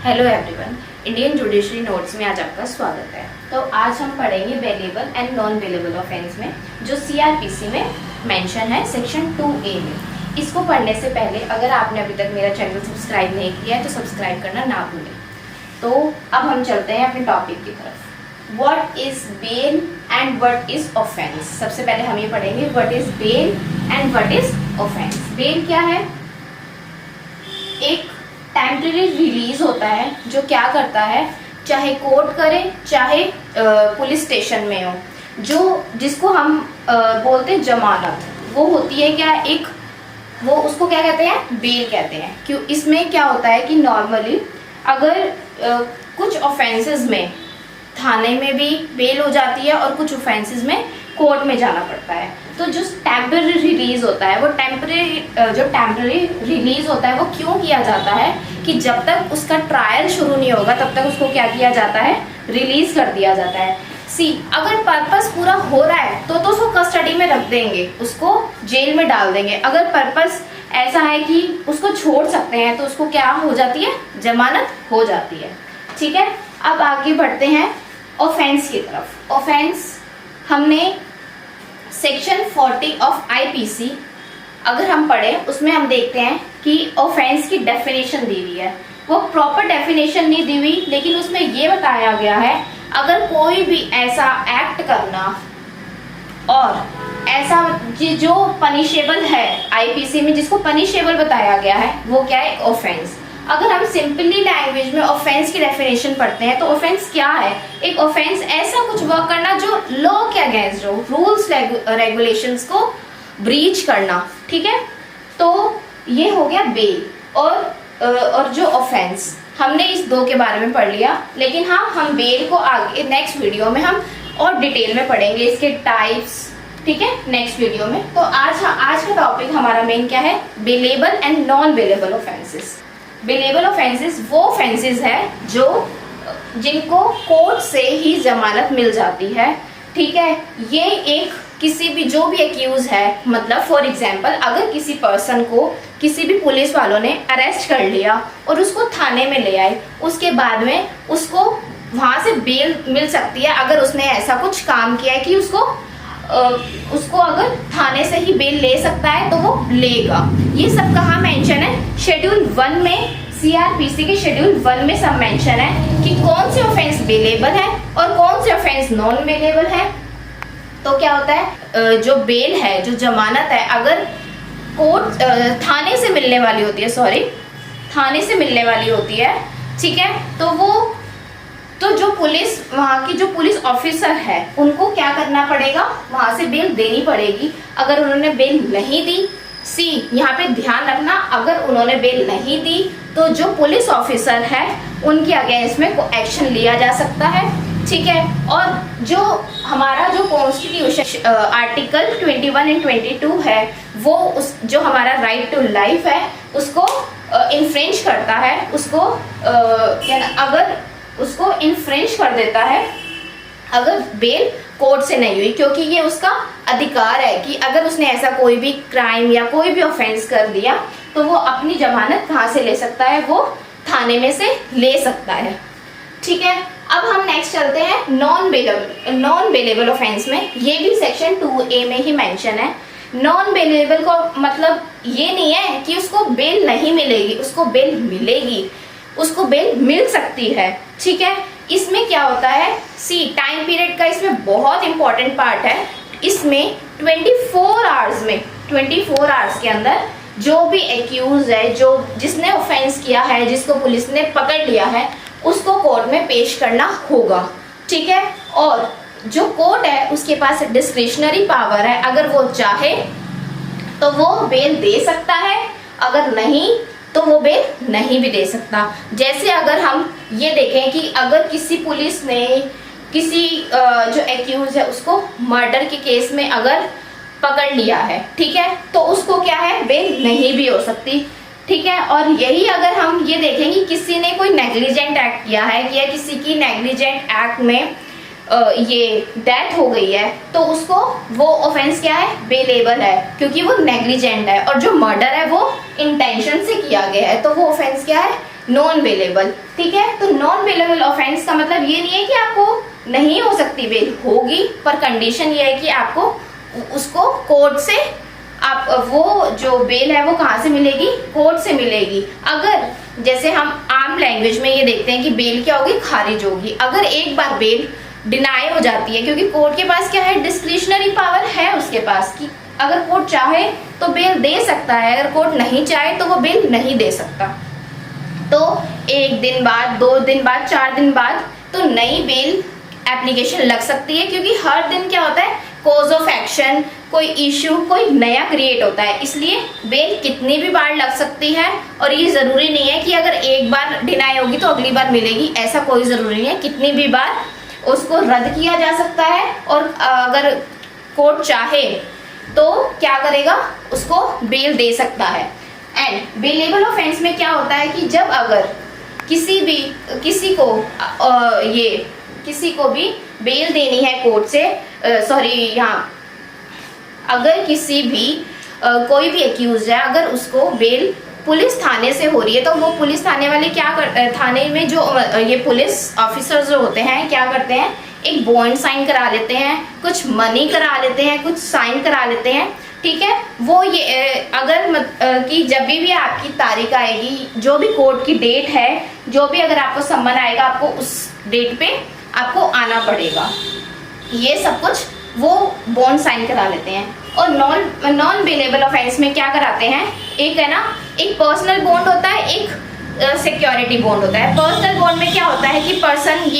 Hello everyone, Indian judiciary notes में आज आपका स्वागत है। तो आज हम पढ़ेंगे bailable and non bailable offence में, जो सीआरपीसी में मेंशन है सेक्शन 2A में। इसको पढ़ने से पहले अगर आपने अभी तक मेरा चैनल सब्सक्राइब नहीं किया है तो सब्सक्राइब करना ना भूलें। तो अब हम चलते हैं अपने टॉपिक की तरफ। What is bail and what is offence. सबसे पहले हम ये पढ़ेंगे what is bail and what is offence. Bail क्या है? एक टेम्पररी रिलीज होता है जो क्या करता है, चाहे कोर्ट करे चाहे पुलिस स्टेशन में हो, जो जिसको हम बोलते हैं जमानत, वो होती है क्या, एक वो उसको क्या कहते हैं, बेल कहते हैं। क्यों? इसमें क्या होता है कि नॉर्मली अगर कुछ ऑफेंसेस में थाने में भी बेल हो जाती है और कुछ ऑफेंसेस में कोर्ट में जाना पड़ता है। तो जो टेम्पररी रिलीज होता है, वो टेम्पररी रिलीज होता है वो क्यों किया जाता है कि जब तक उसका ट्रायल शुरू नहीं होगा तब तक उसको क्या किया जाता है, रिलीज कर दिया जाता है। अगर पर्पस पूरा हो रहा है तो उसको कस्टडी में रख देंगे, उसको जेल में डाल देंगे। अगर पर्पस ऐसा है कि उसको छोड़ सकते हैं तो उसको क्या हो जाती है, जमानत हो जाती है। ठीक है, अब आगे बढ़ते हैं ऑफेंस की तरफ। ऑफेंस हमने सेक्शन 40 ऑफ आईपीसी अगर हम पढ़े, उसमें हम देखते हैं कि ऑफेंस की डेफिनेशन दी हुई है। वो प्रॉपर डेफिनेशन नहीं दी हुई, लेकिन उसमें ये बताया गया है अगर कोई भी ऐसा एक्ट करना और ऐसा जो पनिशेबल है आईपीसी में, जिसको पनिशेबल बताया गया है, वो क्या है, ऑफेंस। अगर हम सिंपली लैंग्वेज में ऑफेंस की डेफिनेशन पढ़ते हैं तो ऑफेंस क्या है? एक ऑफेंस ऐसा कुछ वर्क करना जो लॉ के अगेंस्ट हो, रूल्स रेगुलेशंस को ब्रीच करना। ठीक है, तो ये हो गया बेल और जो ऑफेंस। हमने इस दो के बारे में पढ़ लिया, लेकिन हाँ, हम बेल को आगे नेक्स्ट वीडियो में हम और डिटेल में पढ़ेंगे, इसके टाइप्स। ठीक है, नेक्स्ट वीडियो में। तो आज का टॉपिक हमारा मेन क्या है, bailable and non bailable offences. Bailable offences वो ऑफेंसेस है जिनको कोर्ट से ही जमानत मिल जाती है। ठीक है, ये एक किसी भी जो भी एक्यूज है, मतलब फॉर एग्जांपल अगर किसी पर्सन को किसी भी पुलिस वालों ने अरेस्ट कर लिया और उसको थाने में ले आए, उसके बाद में उसको वहां से बेल मिल सकती है अगर उसने ऐसा कुछ काम किया है कि उसको अगर थाने से ही बेल ले सकता है तो वो लेगा। ये सब कहाँ मेंशन है, शेड्यूल 1 में, सीआरपीसी के शेड्यूल 1 में सब मेंशन है कि कौन से ऑफेंस बेलेबल है और कौन से ऑफेंस नॉन बेलेबल है। तो क्या होता है, जो बेल है, जो जमानत है, अगर कोर्ट थाने से मिलने वाली होती है, थाने से मिलने वाली होती है, ठीक है, तो जो पुलिस, वहाँ की जो पुलिस ऑफिसर है, उनको क्या करना पड़ेगा, वहां से बेल देनी पड़ेगी। अगर उन्होंने बेल नहीं दी, यहाँ पे ध्यान रखना, अगर उन्होंने बेल नहीं दी तो जो पुलिस ऑफिसर है उनके अगेंस्ट में एक्शन लिया जा सकता है। ठीक है, और जो हमारा जो कॉन्स्टिट्यूशन आर्टिकल 21 एंड 22 है, वो जो हमारा राइट टू लाइफ है उसको इन्फ्रिंज करता है, उसको अगर उसको इन्फ्रिंज कर देता है अगर बेल कोर्ट से नहीं हुई, क्योंकि ये उसका अधिकार है कि अगर उसने ऐसा कोई भी क्राइम या कोई भी ऑफेंस कर दिया तो वो अपनी जमानत कहाँ से ले सकता है, वो थाने में से ले सकता है। ठीक है, अब हम नेक्स्ट चलते हैं नॉन बेलेबल ऑफेंस में। ये भी सेक्शन 2A में ही मेंशन है। नॉन बेलेबल को मतलब ये नहीं है कि उसको बेल नहीं मिलेगी, उसको बेल मिलेगी, उसको बेल मिल सकती है। ठीक है, इसमें क्या होता है, टाइम पीरियड का इसमें बहुत इंपॉर्टेंट पार्ट है। इसमें 24 आवर्स के अंदर जो भी एक्यूज है, जिसने ऑफेंस किया है, जिसको पुलिस ने पकड़ लिया है, उसको कोर्ट में पेश करना होगा। ठीक है, और जो कोर्ट है उसके पास डिस्क्रिशनरी पावर है, अगर वो चाहे तो वो बेल दे सकता है, अगर नहीं तो वो बेल नहीं भी दे सकता। जैसे अगर हम ये देखें कि अगर किसी पुलिस ने किसी जो एक्यूज है उसको मर्डर के केस में अगर पकड़ लिया है, ठीक है, तो उसको क्या है, बेल नहीं भी हो सकती। ठीक है, और यही अगर हम ये देखें कि किसी ने कोई नेग्लिजेंट एक्ट किया है या किसी की नेग्लिजेंट एक्ट में ये डेथ हो गई है, तो उसको वो ऑफेंस क्या है, बेलेबल है, क्योंकि वो नेग्लिजेंट है। और जो मर्डर है वो इंटेंशन से किया गया है, तो वो ऑफेंस क्या है, नॉन बेलेबल। ठीक है, तो नॉन बेलेबल ऑफेंस का मतलब ये नहीं है कि आपको नहीं हो सकती बेल, होगी, पर कंडीशन ये है कि आपको उसको कोर्ट से आप वो जो बेल है वो कहाँ से मिलेगी, कोर्ट से मिलेगी। अगर जैसे हम आम लैंग्वेज में ये देखते हैं कि बेल क्या होगी, खारिज होगी। अगर एक बार बेल डिनाई हो जाती है, क्योंकि कोर्ट के पास क्या है, डिस्क्रिशनरी पावर है उसके पास कि अगर कोर्ट चाहे तो बेल दे सकता है, अगर कोर्ट नहीं चाहे तो वो बेल नहीं दे सकता। तो 1 दिन बाद, 2 दिन बाद, 4 दिन बाद तो नई बेल एप्लीकेशन लग सकती है, क्योंकि हर दिन क्या होता है, कोज ऑफ एक्शन, कोई इश्यू कोई नया क्रिएट होता है, इसलिए बेल कितनी भी बार लग सकती है। और ये जरूरी नहीं है कि अगर एक बार डिनाई होगी तो अगली बार मिलेगी, ऐसा कोई जरूरी नहीं है, कितनी भी बार उसको रद्द किया जा सकता है। और अगर कोर्ट चाहे तो क्या करेगा, उसको बेल दे सकता है। एंड बेलेबल ऑफेंस में क्या होता है कि जब अगर किसी को भी बेल देनी है कोर्ट से, अगर किसी भी कोई भी एक्यूज है, अगर उसको बेल पुलिस थाने से हो रही है, तो वो पुलिस थाने वाले थाने में जो ये पुलिस ऑफिसर्स जो होते हैं क्या करते हैं, एक बॉन्ड साइन करा लेते हैं, कुछ मनी करा लेते हैं, कुछ साइन करा लेते हैं। ठीक है, वो ये अगर कि जब भी आपकी तारीख आएगी, जो भी कोर्ट की डेट है, जो भी अगर आपको सम्मन आएगा, आपको उस डेट पे आपको आना पड़ेगा। ये सब कुछ वो बॉन्ड साइन करा लेते हैं। और नॉन बेलेबल ऑफेंस में क्या कराते हैं, एक है ना, एक पर्सनल बॉन्ड होता है, एक सिक्योरिटी बॉन्ड होता है। पर्सनल बॉन्ड में क्या होता है कि पर्सन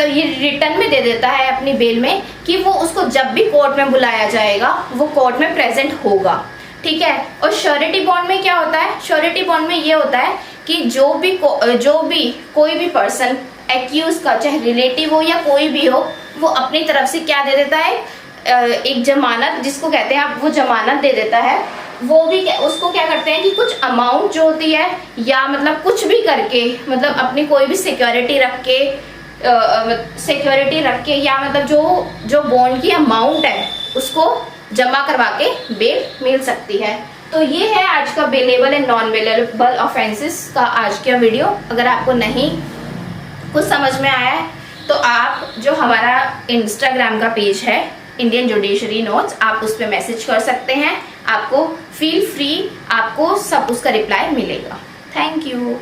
ये रिटर्न में दे देता है अपनी बेल में कि वो उसको जब भी कोर्ट में बुलाया जाएगा वो कोर्ट में प्रेजेंट होगा। ठीक है, और श्योरिटी बॉन्ड में क्या होता है, श्योरिटी बॉन्ड में ये होता है कि जो भी कोई भी पर्सन एक्यूज का, चाहे रिलेटिव हो या कोई भी हो, वो अपनी तरफ से क्या दे देता है, एक जमानत जिसको कहते हैं, आप वो जमानत दे देता है। वो भी उसको क्या करते हैं कि कुछ अमाउंट जो होती है, या मतलब कुछ भी करके, मतलब अपनी कोई भी सिक्योरिटी रख के या मतलब जो बॉन्ड की अमाउंट है उसको जमा करवा के बेल मिल सकती है। तो ये है आज का bailable and non bailable offences का आज का वीडियो। अगर आपको नहीं कुछ समझ में आया है तो आप जो हमारा इंस्टाग्राम का पेज है इंडियन जुडिशरी नोट्स, आप उस पर मैसेज कर सकते हैं, आपको फील फ्री, आपको सब उसका रिप्लाई मिलेगा। Thank you.